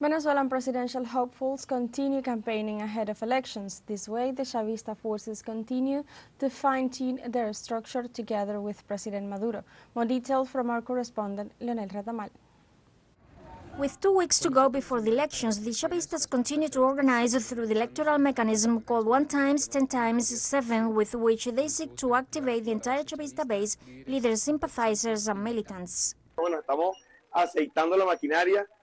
Venezuelan presidential hopefuls continue campaigning ahead of elections. This way, the Chavista forces continue to fine-tune their structure together with President Maduro. More details from our correspondent Leonel Retamal. With 2 weeks to go before the elections, the Chavistas continue to organize through the electoral mechanism called 1x10x7, with which they seek to activate the entire Chavista base, leaders, sympathizers and militants.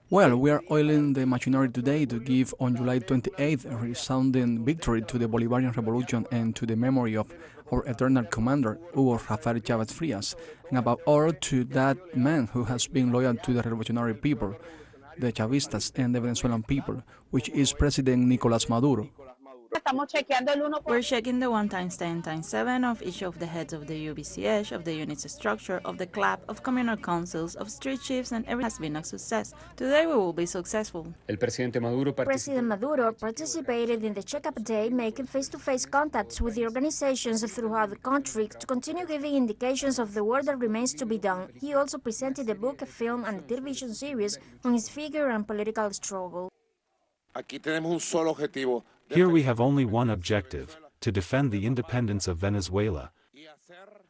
Well, we are oiling the machinery today to give on July 28th a resounding victory to the Bolivarian Revolution and to the memory of our eternal commander, Hugo Rafael Chávez Frías, and above all to that man who has been loyal to the revolutionary people, the Chavistas and the Venezuelan people, which is President Nicolas Maduro. We're checking the 1x10x7 of each of the heads of the UBCH, of the unit's structure, of the CLAP, of communal councils, of street chiefs, and everything has been a success. Today we will be successful. President Maduro participated in the check-up day, making face-to-face contacts with the organizations throughout the country to continue giving indications of the work that remains to be done. He also presented a book, a film, and a television series on his figure and political struggle. Here we have only one objective, to defend the independence of Venezuela,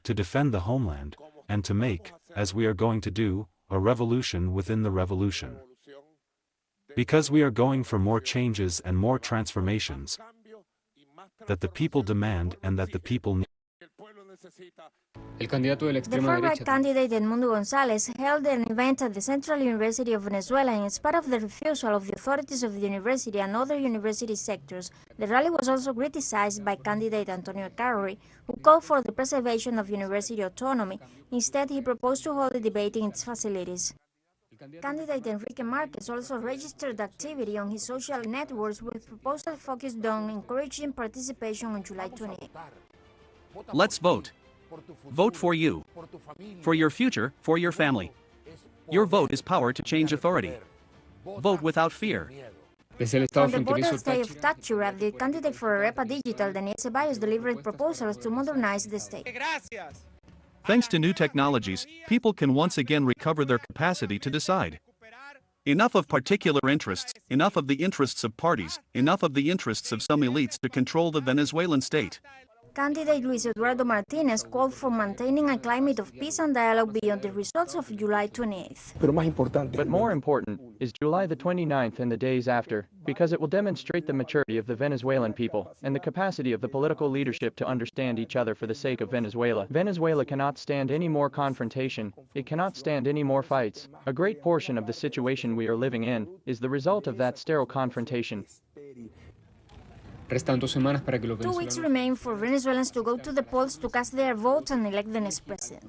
to defend the homeland, and to make, as we are going to do, a revolution within the revolution. Because we are going for more changes and more transformations that the people demand and that the people need. The far-right candidate Edmundo González held an event at the Central University of Venezuela in spite of the refusal of the authorities of the university and other university sectors. The rally was also criticized by candidate Antonio Carri, who called for the preservation of university autonomy. Instead, he proposed to hold a debate in its facilities. Candidate Enrique Marquez also registered activity on his social networks with proposals focused on encouraging participation on July 28. Let's vote. Vote for you. For your future, for your family. Your vote is power to change authority. Vote without fear. From the border state of Táchira, the candidate for Arepa Digital, Daniel Ceballos, delivered proposals to modernize the state. Thanks to new technologies, people can once again recover their capacity to decide. Enough of particular interests, enough of the interests of parties, enough of the interests of some elites to control the Venezuelan state. Candidate Luis Eduardo Martinez called for maintaining a climate of peace and dialogue beyond the results of July 28th. But more important is July the 29th and the days after, because it will demonstrate the maturity of the Venezuelan people and the capacity of the political leadership to understand each other for the sake of Venezuela. Venezuela cannot stand any more confrontation. It cannot stand any more fights. A great portion of the situation we are living in is the result of that sterile confrontation. 2 weeks remain for Venezuelans to go to the polls to cast their votes and elect the next president.